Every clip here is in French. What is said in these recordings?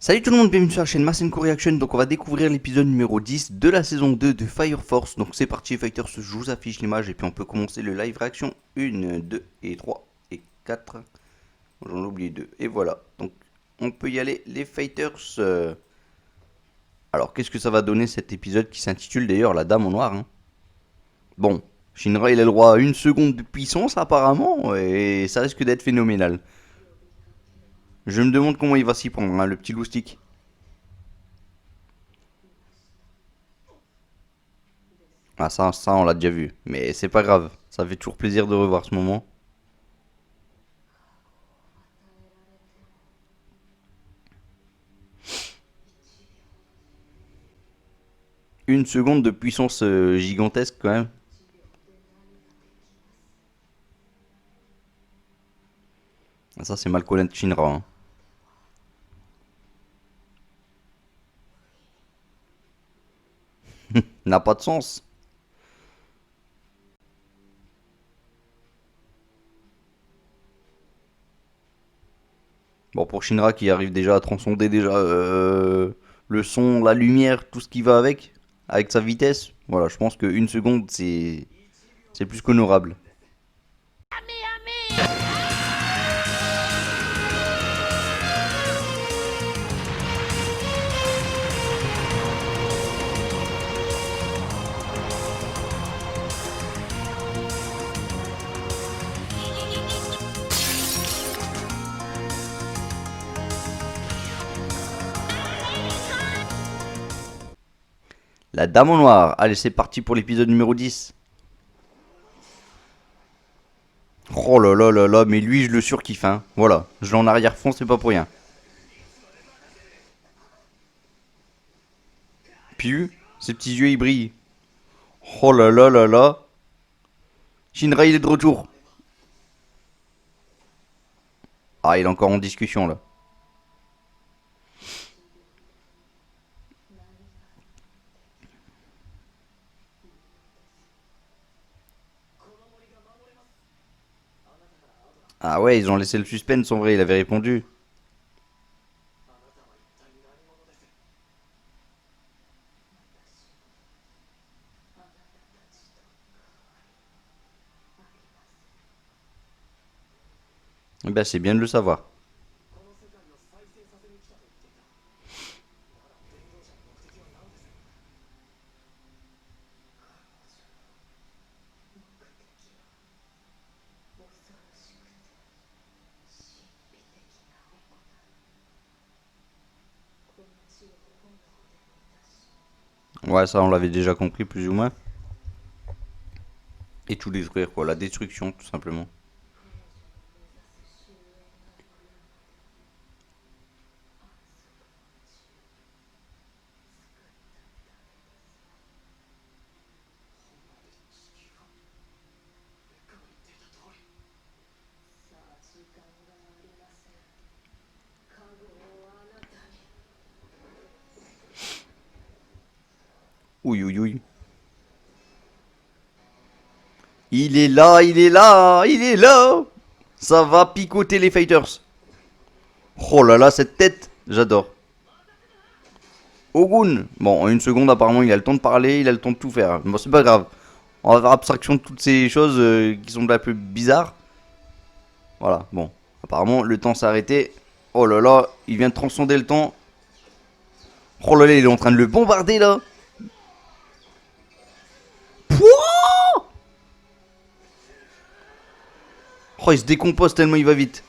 Salut tout le monde, bienvenue sur la chaîne Masenko Reaction. Donc on va découvrir l'épisode numéro 10 de la saison 2 de Fire Force. Donc c'est parti Fighters, je vous affiche l'image et puis on peut commencer le live réaction. 1, 2 et 3 et 4. J'en ai oublié 2. Et voilà, donc on peut y aller les Fighters. Alors qu'est-ce que ça va donner cet épisode qui s'intitule d'ailleurs La Dame en Noir, hein. Bon, Shinra il a le droit à une seconde de puissance apparemment et ça risque d'être phénoménal. Je me demande comment il va s'y prendre, hein, le petit loustic. Ah ça on l'a déjà vu, mais c'est pas grave, ça fait toujours plaisir de revoir ce moment. Une seconde de puissance gigantesque quand même. Ah, ça c'est mal connaître Shinra, hein. N'a pas de sens. Bon pour Shinra qui arrive déjà à transcender déjà le son, la lumière, tout ce qui va avec sa vitesse. Voilà, je pense qu'une seconde c'est plus qu'honorable. La Dame en Noir. Allez, c'est parti pour l'épisode numéro 10. Oh là là là là, mais lui, je le surkiffe, hein. Voilà, je l'ai en arrière-fond, c'est pas pour rien. Puis, ses petits yeux, ils brillent. Oh là là là là. Shinra, il est de retour. Ah, il est encore en discussion, là. Ah ouais, ils ont laissé le suspense, en vrai, il avait répondu. Eh ben, c'est bien de le savoir. Ouais, ça, on l'avait déjà compris, plus ou moins. Et tout détruire, quoi. La destruction, tout simplement. Ouïe, ouïe, ouïe. Il est là, il est là, il est là. Ça va picoter les fighters. Oh là là, cette tête, j'adore. Ogun. Bon, en une seconde, apparemment, il a le temps de parler, il a le temps de tout faire. Bon, c'est pas grave. On va faire abstraction de toutes ces choses qui sont un peu bizarres. Voilà, bon. Apparemment, le temps s'est arrêté. Oh là là, il vient de transcender le temps. Oh là là, il est en train de le bombarder là. Pouah. Oh, il se décompose tellement il va vite.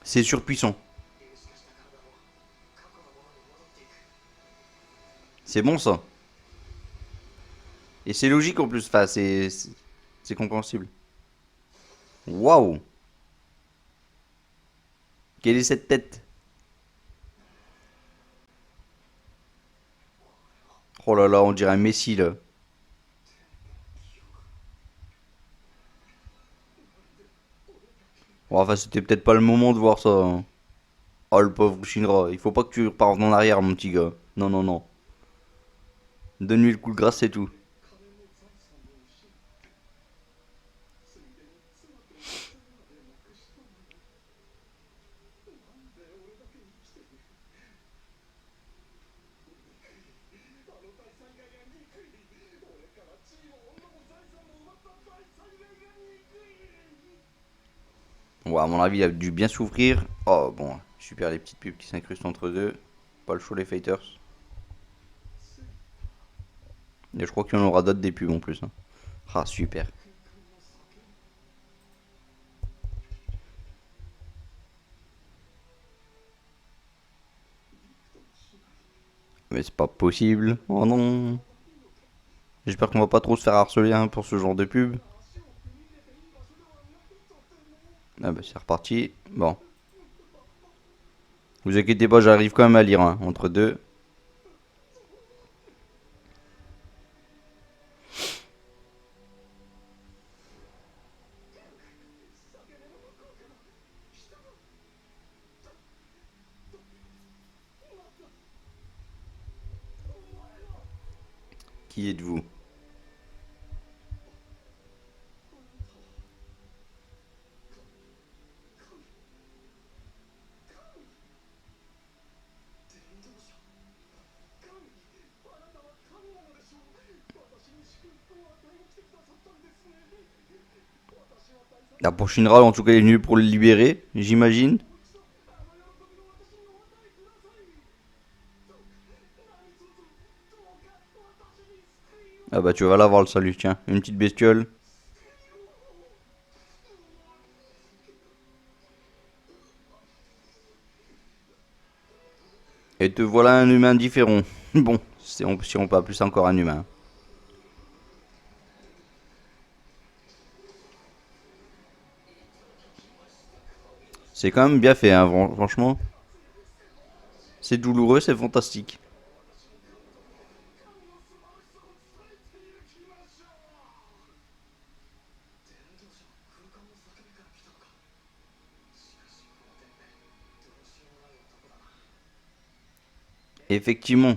C'est surpuissant. C'est bon ça. Et c'est logique en plus. Enfin, c'est compréhensible. Waouh. Quelle est cette tête? Oh là là, on dirait un Messi là. Bon, enfin, c'était peut-être pas le moment de voir ça, hein. Oh le pauvre Shinra, il faut pas que tu repartes en arrière mon petit gars. Non non non. Donne-lui le coup de grâce c'est tout. Ouais, à mon avis, il a dû bien souffrir. Oh, bon, super, les petites pubs qui s'incrustent entre deux. Pas le show, les fighters. Et je crois qu'il y en aura d'autres des pubs en plus, hein. Ah, super. Mais c'est pas possible. Oh non. J'espère qu'on va pas trop se faire harceler hein, pour ce genre de pub. Ah bah c'est reparti. Bon. Vous inquiétez pas, j'arrive quand même à lire hein, entre deux. Qui êtes-vous? La prochaine râle, en tout cas, est venue pour le libérer, j'imagine. Ah bah tu vas l'avoir le salut, tiens. Une petite bestiole. Et te voilà un humain différent. Bon, si on peut appeler ça encore un humain. C'est quand même bien fait, hein, franchement. C'est douloureux, c'est fantastique. Effectivement.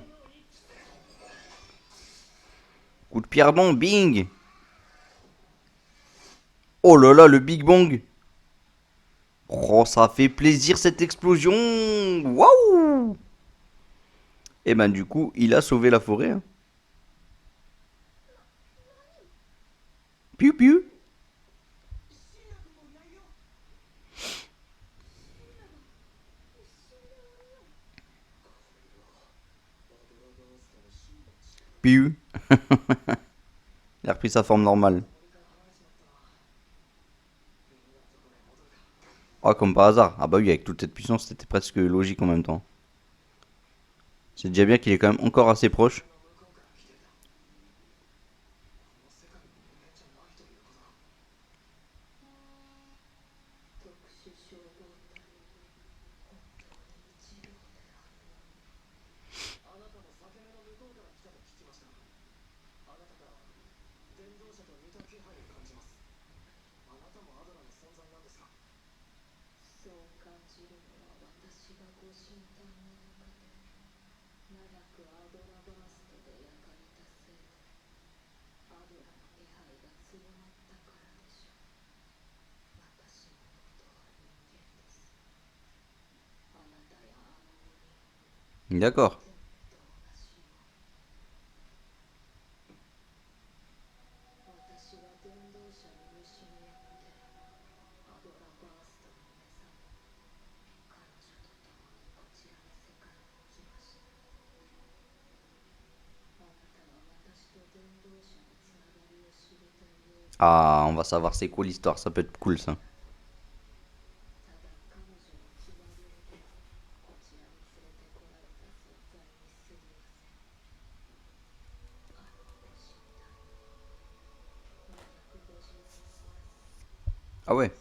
Coup de pierre bon, bing. Oh là là, le Big Bang. Oh, ça fait plaisir cette explosion. Waouh. Et ben du coup, il a sauvé la forêt, hein. Piu piu. Piu. Il a repris sa forme normale. Ah, comme par hasard. Ah bah oui, avec toute cette puissance, c'était presque logique en même temps. C'est déjà bien qu'il est quand même encore assez proche. D'accord. Ah, on va savoir c'est quoi l'histoire, ça peut être cool ça. Ah ouais.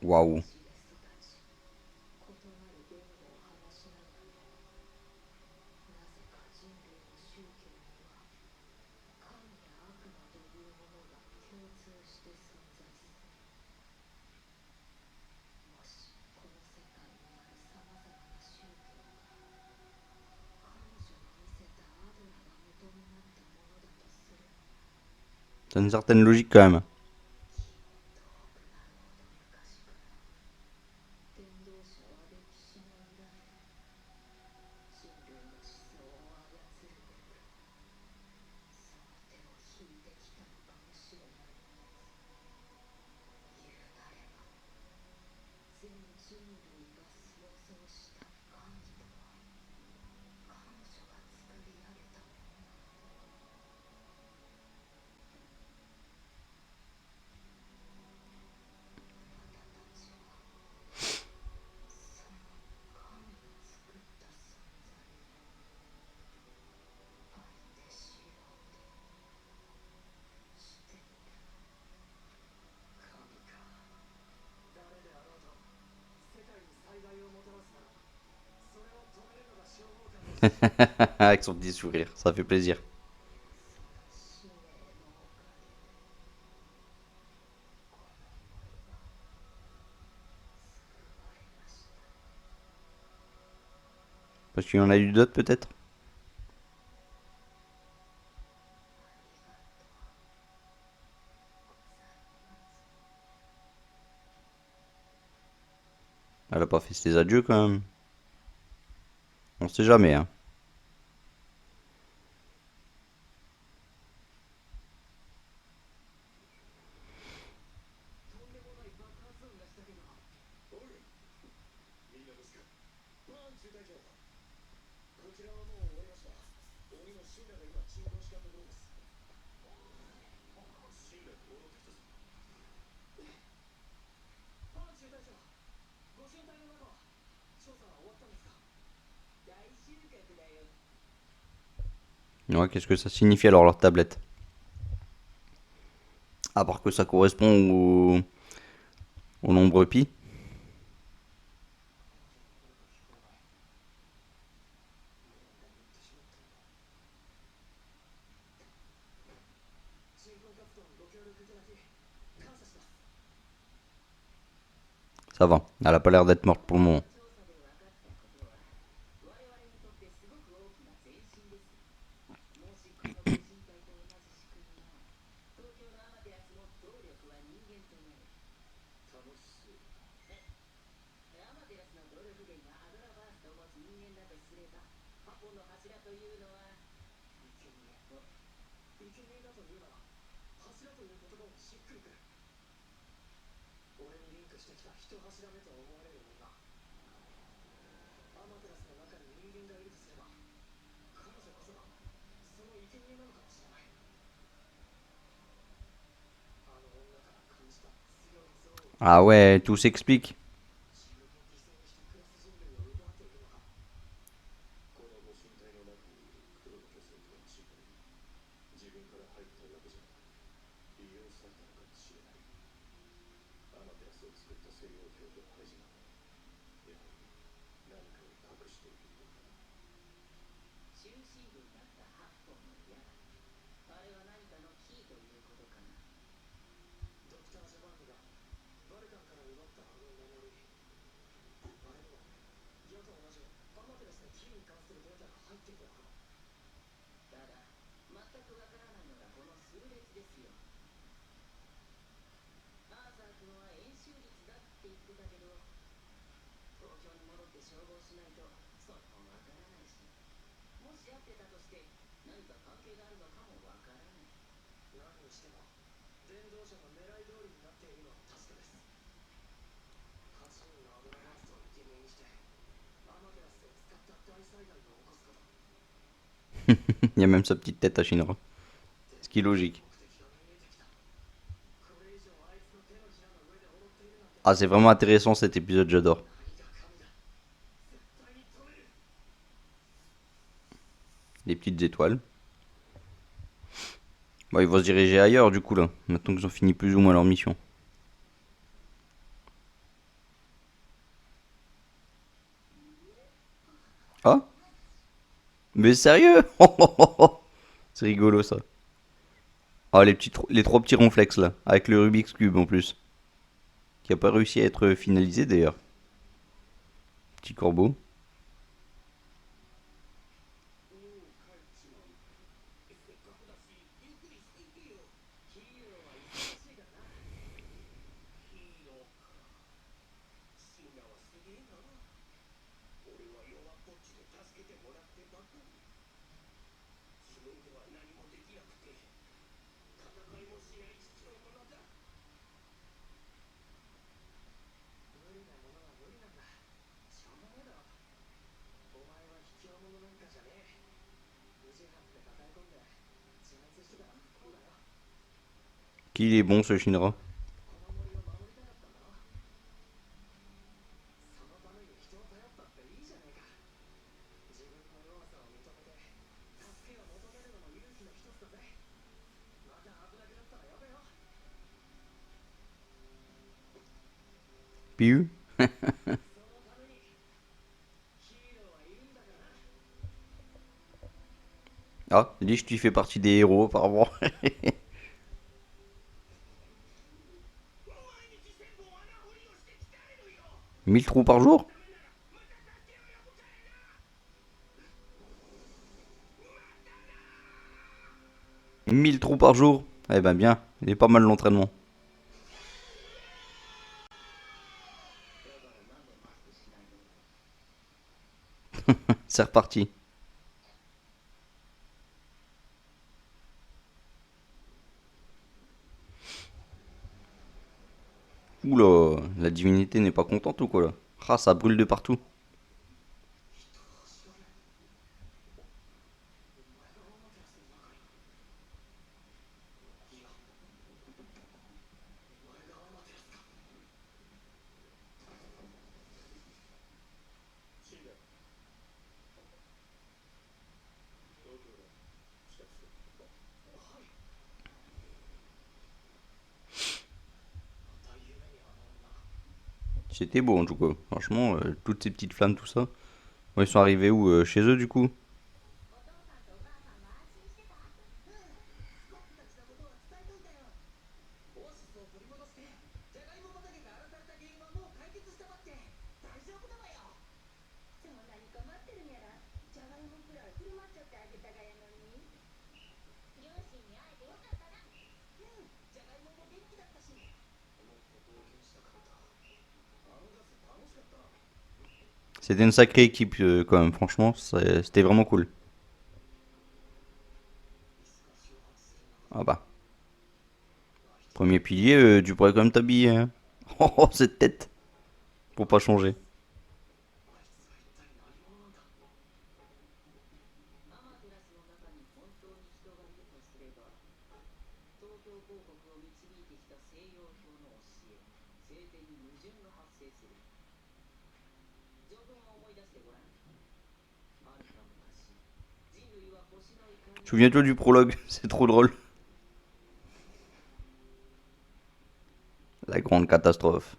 Waouh. C'est une certaine logique quand même. Avec son petit sourire, ça fait plaisir. Parce qu'il y en a eu d'autres peut-être. Elle a pas fait ses adieux quand même. On sait jamais, hein. Ouais, qu'est-ce que ça signifie alors leur tablette? À part que ça correspond au nombre pi. Ça va. Elle a pas l'air d'être morte pour le moment. Ah ouais, tout s'explique. Il y a même sa petite tête à Shinra. Ce qui est logique. Ah, c'est vraiment intéressant cet épisode, j'adore. Les petites étoiles. Bon, ils vont se diriger ailleurs du coup là. Maintenant qu'ils ont fini plus ou moins leur mission. Ah? Mais sérieux? C'est rigolo ça. Ah, les trois petits ronflex là. Avec le Rubik's Cube en plus. Qui a pas réussi à être finalisé d'ailleurs. Petit corbeau. Qu'il est bon ce Shinra. Piu. Ah, Lich, tu fais partie des héros apparemment. 1000 trous par jour? 1000 trous par jour? Eh ben bien, il est pas mal l'entraînement. C'est reparti. Oula, la divinité n'est pas contente ou quoi là? Ah, ça brûle de partout. C'était beau en tout cas. Franchement, toutes ces petites flammes, tout ça. Bon, ils sont arrivés où? Chez eux du coup? C'était une sacrée équipe quand même, franchement, c'était vraiment cool. Ah bah, premier pilier, tu pourrais quand même t'habiller, hein. Oh, cette tête, pour pas changer. Souviens-toi du prologue, c'est trop drôle. La grande catastrophe.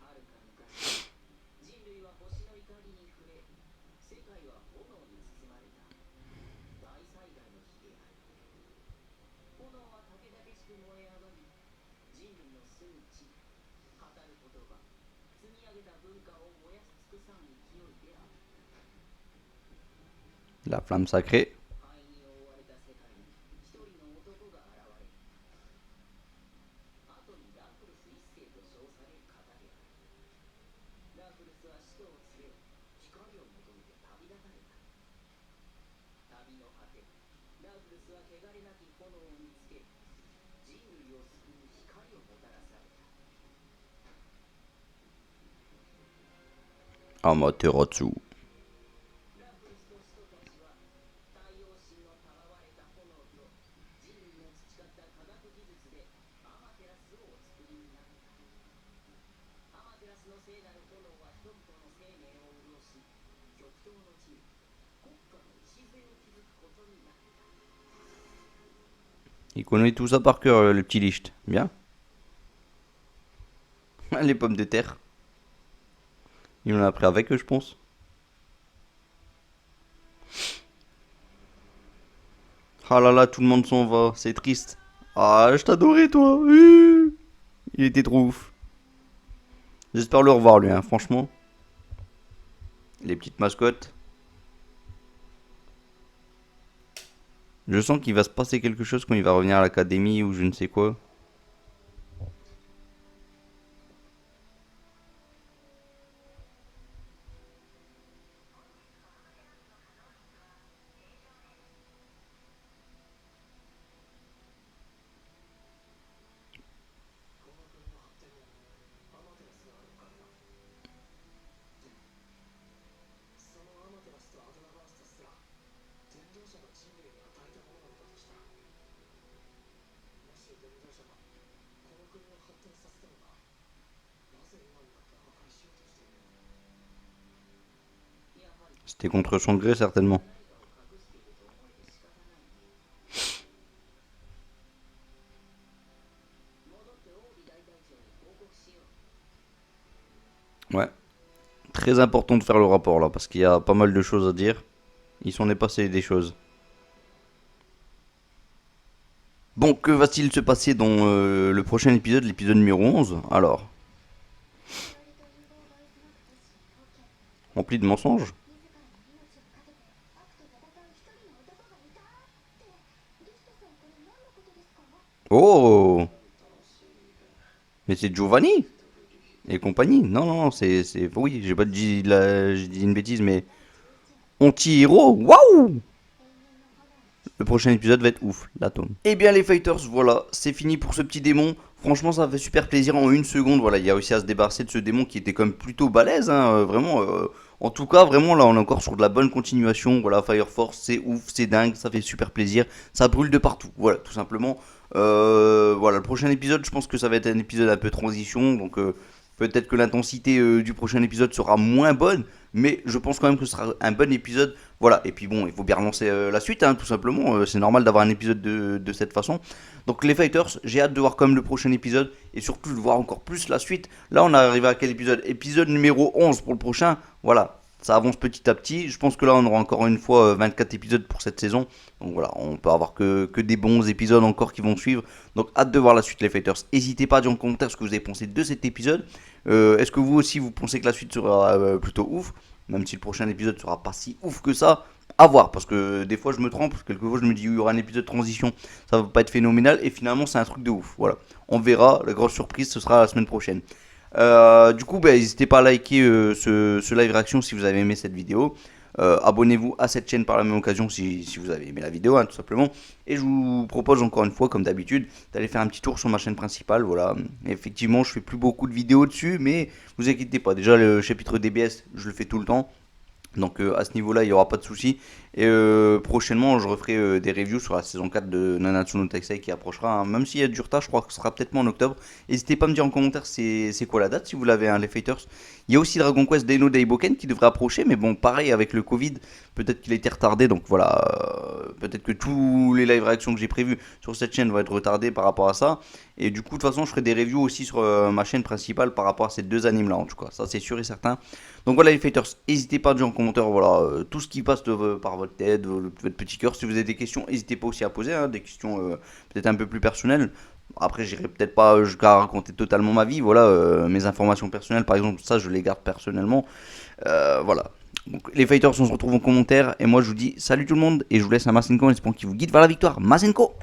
La flamme sacrée. Amaterasu. Il connaît tout ça par cœur, le petit Licht. Bien. Les pommes de terre. Il en a pris avec eux, je pense. Ah là là, tout le monde s'en va, c'est triste. Ah, je t'adorais, toi. Il était trop ouf. J'espère le revoir, lui, hein, franchement. Les petites mascottes. Je sens qu'il va se passer quelque chose quand il va revenir à l'académie ou je ne sais quoi. C'était contre son gré certainement. Ouais. Très important de faire le rapport là, parce qu'il y a pas mal de choses à dire. Il s'en est passé des choses. Bon, que va-t-il se passer dans le prochain épisode, l'épisode numéro 11? Alors, rempli de mensonges. Oh, mais c'est Giovanni et compagnie. Non, non, non, oui, j'ai pas dit, j'ai dit une bêtise, mais anti-héros. Waouh! Le prochain épisode va être ouf, l'atome. Eh bien les fighters, voilà, c'est fini pour ce petit démon. Franchement, ça fait super plaisir en une seconde. Voilà, il y a réussi à se débarrasser de ce démon qui était quand même plutôt balèze, hein, vraiment. En tout cas, vraiment, là, on est encore sur de la bonne continuation. Voilà, Fire Force, c'est ouf, c'est dingue, ça fait super plaisir. Ça brûle de partout. Voilà, tout simplement. Voilà, le prochain épisode, je pense que ça va être un épisode un peu transition. Donc, peut-être que l'intensité du prochain épisode sera moins bonne. Mais je pense quand même que ce sera un bon épisode. Voilà, et puis bon, il faut bien relancer la suite, hein, tout simplement. C'est normal d'avoir un épisode de cette façon. Donc les fighters, j'ai hâte de voir quand même le prochain épisode et surtout de voir encore plus la suite. Là, on est arrivé à quel épisode? Épisode numéro 11 pour le prochain. Voilà, ça avance petit à petit. Je pense que là, on aura encore une fois 24 épisodes pour cette saison. Donc voilà, on peut avoir que des bons épisodes encore qui vont suivre. Donc hâte de voir la suite, les fighters. N'hésitez pas à dire en commentaire ce que vous avez pensé de cet épisode. Est-ce que vous aussi, vous pensez que la suite sera plutôt ouf? Même si le prochain épisode sera pas si ouf que ça, à voir, parce que des fois je me trompe, quelquefois je me dis il y aura un épisode de transition, ça va pas être phénoménal, et finalement c'est un truc de ouf, voilà. On verra, la grosse surprise ce sera la semaine prochaine. Du coup, bah, n'hésitez pas à liker ce live réaction si vous avez aimé cette vidéo. Abonnez-vous à cette chaîne par la même occasion si vous avez aimé la vidéo, hein, tout simplement. Et je vous propose encore une fois, comme d'habitude, d'aller faire un petit tour sur ma chaîne principale. Voilà. Et effectivement, je fais plus beaucoup de vidéos dessus, mais vous inquiétez pas. Déjà, le chapitre DBS, je le fais tout le temps. Donc à ce niveau-là, il n'y aura pas de souci. Et prochainement, je referai des reviews sur la saison 4 de Nanatsu no Taisei qui approchera, hein. Même s'il y a du retard, je crois que ce sera peut-être en octobre. N'hésitez pas à me dire en commentaire c'est quoi la date si vous l'avez, hein, les fighters. Il y a aussi Dragon Quest Deno Daiboken qui devrait approcher, mais bon, pareil avec le Covid, peut-être qu'il a été retardé. Donc voilà, peut-être que tous les live réactions que j'ai prévus sur cette chaîne vont être retardés par rapport à ça. Et du coup, de toute façon, je ferai des reviews aussi sur ma chaîne principale par rapport à ces deux animes là, en tout cas, ça c'est sûr et certain. Donc voilà les fighters, n'hésitez pas à dire en commentaire voilà, tout ce qui passe par votre tête, votre petit cœur. Si vous avez des questions, n'hésitez pas aussi à poser, hein, des questions peut-être un peu plus personnelles. Après, j'irai peut-être pas jusqu'à raconter totalement ma vie, voilà, mes informations personnelles par exemple, ça je les garde personnellement. Voilà. Donc les fighters, on se retrouve en commentaire et moi je vous dis salut tout le monde et je vous laisse un Masenko en espérant qu'il vous guide vers la victoire. Masenko!